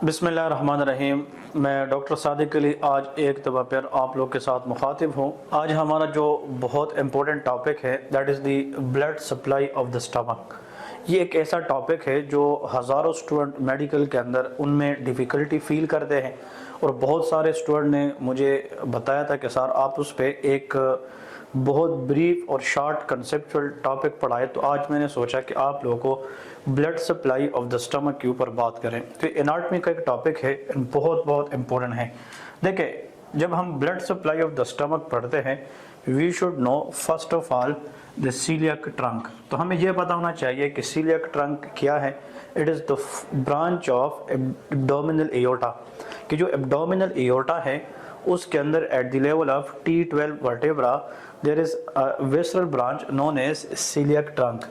बिस्मिल्लाहिर्रहमानिर्रहीम। मैं डॉक्टर सादिक अली आज एक दफ़ा फिर आप लोग के साथ मुखातिब हूँ। आज हमारा जो बहुत इम्पोर्टेंट टॉपिक है that is the blood supply of the stomach. ये एक ऐसा टॉपिक है जो हज़ारों स्टूडेंट मेडिकल के अंदर उनमें डिफ़िकल्टी फ़ील करते हैं और बहुत सारे स्टूडेंट ने मुझे बताया था कि सर आप उस पर एक बहुत ब्रीफ और शॉर्ट कंसेप्चुअल टॉपिक पढ़ाए, तो आज मैंने सोचा कि आप लोगों को blood supply of the stomach के ऊपर बात करें। तो एनाटॉमी का एक टॉपिक है, बहुत बहुत इम्पोर्टेंट है। देखिए, जब हम blood supply of the stomach पढ़ते हैं we should know first of all the coeliac trunk. तो हमें यह पता होना चाहिए कि सीलियक ट्रंक क्या है। It is the branch of abdominal aorta, कि जो एब्डोमिनल एओर्टा है उसके अंदर at the level of T12 vertebra there is ventral branch known as coeliac trunk.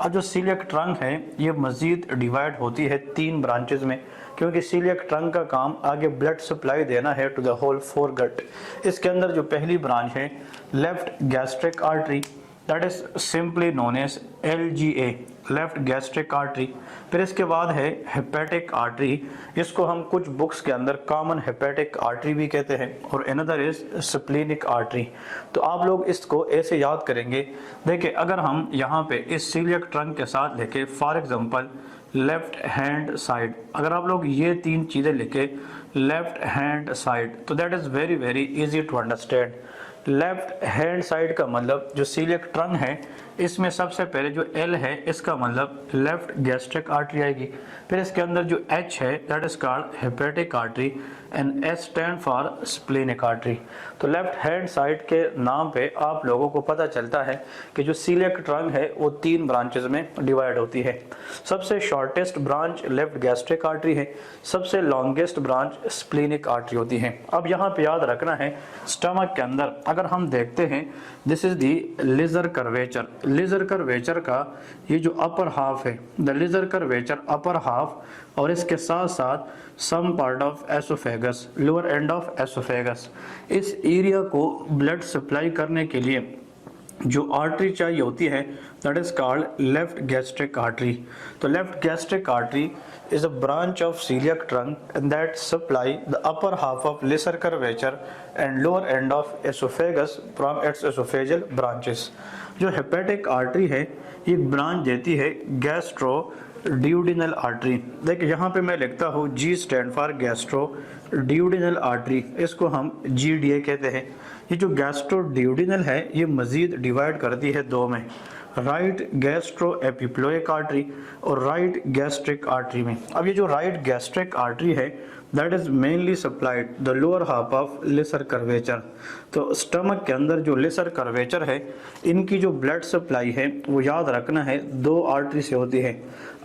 अब जो सीलियक ट्रंक है ये मज़ीद डिवाइड होती है 3 ब्रांचेस में, क्योंकि सीलियक ट्रंक का काम आगे ब्लड सप्लाई देना है टू द होल फोरगट। इसके अंदर जो पहली ब्रांच है left gastric artery, that is simply known as LGA, left gastric artery. फिर इसके बाद है हेपेटिक आर्टरी, इसको हम कुछ बुक्स के अंदर कॉमन हेपेटिक आर्टरी भी कहते हैं, और अनदर इज स्प्लीनिक आर्टरी। तो आप लोग इसको ऐसे याद करेंगे। देखिए, अगर हम यहाँ पे इस सीलियक ट्रंक के साथ लेके for example left hand side, अगर आप लोग ये 3 चीज़ें लिखे लेफ्ट हैंड साइड, तो that is very very easy to understand. Left hand side का मतलब जो सीलियक ट्रंक है इसमें सबसे पहले जो L है इसका मतलब लेफ्ट गैस्ट्रिक आर्टरी आएगी। फिर इसके अंदर जो H है that is called hepatic artery and S stand for splenic artery. तो लेफ्ट हैंड साइड के नाम पे आप लोगों को पता चलता है कि जो सीलियक ट्रंक है वो 3 ब्रांचेस में डिवाइड होती है। सबसे shortest branch left gastric artery है, सबसे लॉन्गेस्ट ब्रांच स्प्लीनिक आर्टरी होती है। अब यहाँ पे याद रखना है स्टमक के अंदर अगर हम देखते हैं this is the lesser curvature. Lesser curvature का ये जो अपर हाफ है the lesser curvature upper half, और इसके साथ साथ some part of oesophagus, lower end of oesophagus. इस एरिया को ब्लड सप्लाई करने के लिए जो आर्टरी चाहिए होती है that is called left gastric artery. तो left gastric artery is a branch of celiac trunk and that supply the upper half of lesser curvature and lower end of esophagus from its esophageal branches। जो hepatic artery है ये branch देती है gastro duodenal artery. देखिए यहाँ पे मैं लिखता हूँ G stand for gastro duodenal artery, इसको हम GDA कहते हैं। ये जो गैस्ट्रो ड्यूडिनल है ये मज़ीद डिवाइड करती है 2 में, राइट गैस्ट्रो एपिप्लोइक आर्टरी और राइट गैस्ट्रिक आर्टरी में। अब ये जो राइट गैस्ट्रिक आर्टरी है that is mainly supplied the lower half of lesser curvature. तो स्टमक के अंदर जो लेसर कर्वेचर है इनकी जो ब्लड सप्लाई है वो याद रखना है 2 आर्टरी से होती है।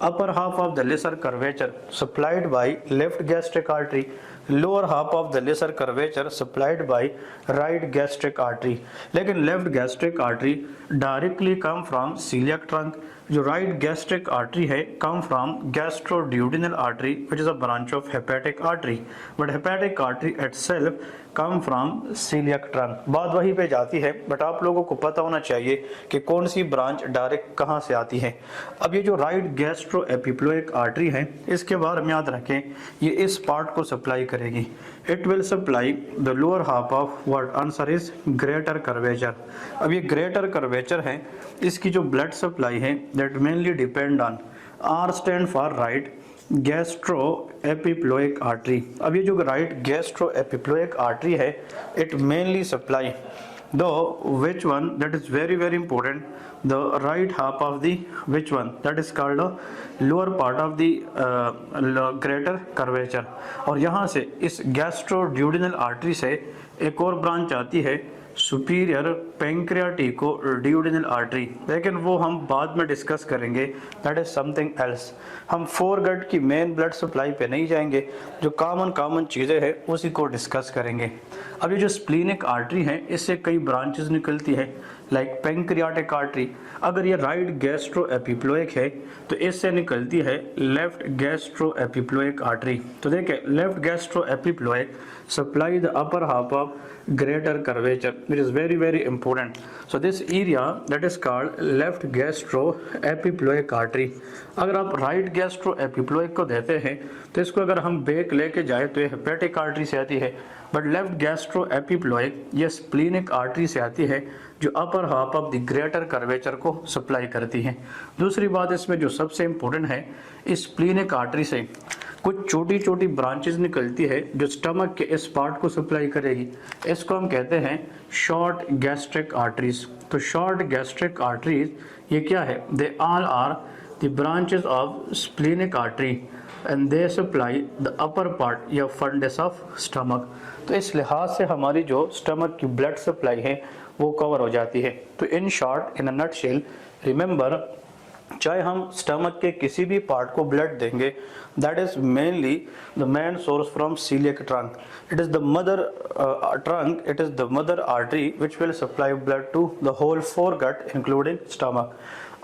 Upper half of the lesser curvature supplied by left gastric artery, lower half of the lesser curvature supplied by right gastric artery. लेकिन left gastric artery directly come from coeliac trunk, जो right gastric artery है come from gastroduodenal artery which is a branch of hepatic artery, but hepatic artery itself come from coeliac trunk. बात वहीं पे जाती है, but आप लोगों को पता होना चाहिए कि कौन सी ब्रांच डायरेक्ट कहाँ से आती है। अब ये जो राइट गैस्ट्रो एपिप्लोइक आर्टरी है इसके बारे में याद रखें, ये इस पार्ट को सप्लाई करेगी। It will supply the lower half of what answer is greater curvature. अब ये ग्रेटर कर्वेचर है, इसकी जो ब्लड सप्लाई है that mainly depend on R stand for right gastro epiploic artery. अब ये जो राइट गैस्ट्रो एपिप्लोइक आर्टरी है इट मेनली सप्लाई दो which one that is very very important the right half of the which one that is called the lower part of the greater curvature। और यहाँ से इस gastroduodenal artery से एक और branch आती है सुपीरियर पेंक्रियाटिको ड्यूडिनल आर्टरी, लेकिन वो हम बाद में डिस्कस करेंगे, दैट इज समथिंग एल्स। हम फोरगट की मेन ब्लड सप्लाई पे नहीं जाएंगे, जो कॉमन चीज़ें हैं उसी को डिस्कस करेंगे। अब ये जो स्प्लीनिक आर्टरी है इससे कई ब्रांचेस निकलती है, लाइक पेंक्रियाटिक आर्टरी। अगर ये राइट गैस्ट्रो एपिप्लोइक है तो इससे निकलती है लेफ्ट गैस्ट्रो एपिप्लोइक आर्टरी। तो देखिए left gastro epiploic supply the upper half of greater curvature, it is very important. So this area that is called left gastro epiploic artery. अगर आप right gastro epiploic को देते हैं तो इसको अगर हम बैक लेके जाए तो ये हेपेटिक आर्टरी से आती है, बट लेफ्ट गैस्ट्रो एपिप्लोइक ये स्प्लीनिक आर्टरी से आती है जो upper half of the greater curvature को सप्लाई करती है। दूसरी बात इसमें जो सबसे इम्पोर्टेंट है, इस स्प्लीनिक आर्टरी से कुछ छोटी छोटी ब्रांचेस निकलती है जो स्टमक के इस पार्ट को सप्लाई करेगी। इसको हम कहते हैं शॉर्ट गैस्ट्रिक आर्टरीज। तो शॉर्ट गैस्ट्रिक आर्टरीज ये क्या है, they all are the branches of splenic artery and they supply the upper part या फंडस ऑफ स्टमक। तो इस लिहाज से हमारी जो स्टमक की ब्लड सप्लाई है वो कवर हो जाती है। तो in short, in a nutshell, remember, चाहे हम स्टमक के किसी भी पार्ट को ब्लड देंगे, that is mainly the main source from coeliac trunk. It is the mother trunk, it is the mother artery which will supply blood to the whole foregut including stomach.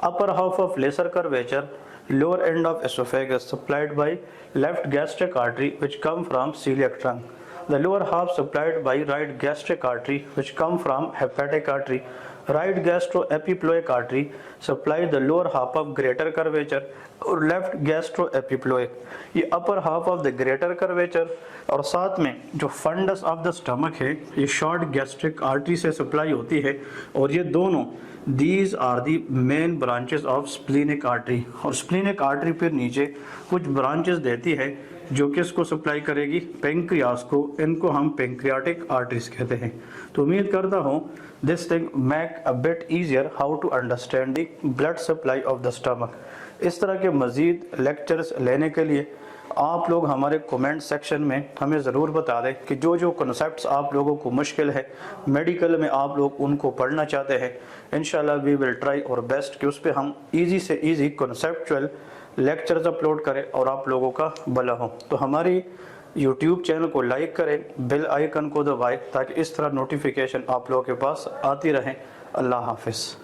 Upper half of lesser curvature, lower end of esophagus supplied by left gastric artery which come from celiac trunk. The lower half supplied by right gastric artery which come from hepatic artery. Right gastroepiploic artery supply the lower half of greater curvature और left gastroepiploic ये upper half of the greater curvature, और साथ में जो fundus of the stomach है ये short gastric artery से supply होती है। और ये दोनों These are the main branches of splenic artery। और splenic artery फिर नीचे कुछ branches देती है जो किसको सप्लाई करेगी, पेंक्रियास को। इनको हम पेंक्रियाटिक आर्टरीज कहते हैं। तो उम्मीद करता हूँ this thing make a bit easier how to understand the blood supply of the stomach. इस तरह के मज़ीद लेक्चर्स लेने के लिए आप लोग हमारे कमेंट सेक्शन में हमें ज़रूर बता दें कि जो जो कॉन्सेप्ट्स आप लोगों को मुश्किल है मेडिकल में, आप लोग उनको पढ़ना चाहते हैं। इंशाल्लाह वी विल ट्राई और बेस्ट कि उस पर हम इजी से इजी कॉन्सेप्चुअल लेक्चर्स अपलोड करें और आप लोगों का भला हो। तो हमारी यूट्यूब चैनल को लाइक करें, बेल आइकन को दबाएं ताकि इस तरह नोटिफिकेशन आप लोगों के पास आती रहें। अल्लाह हाफिज़।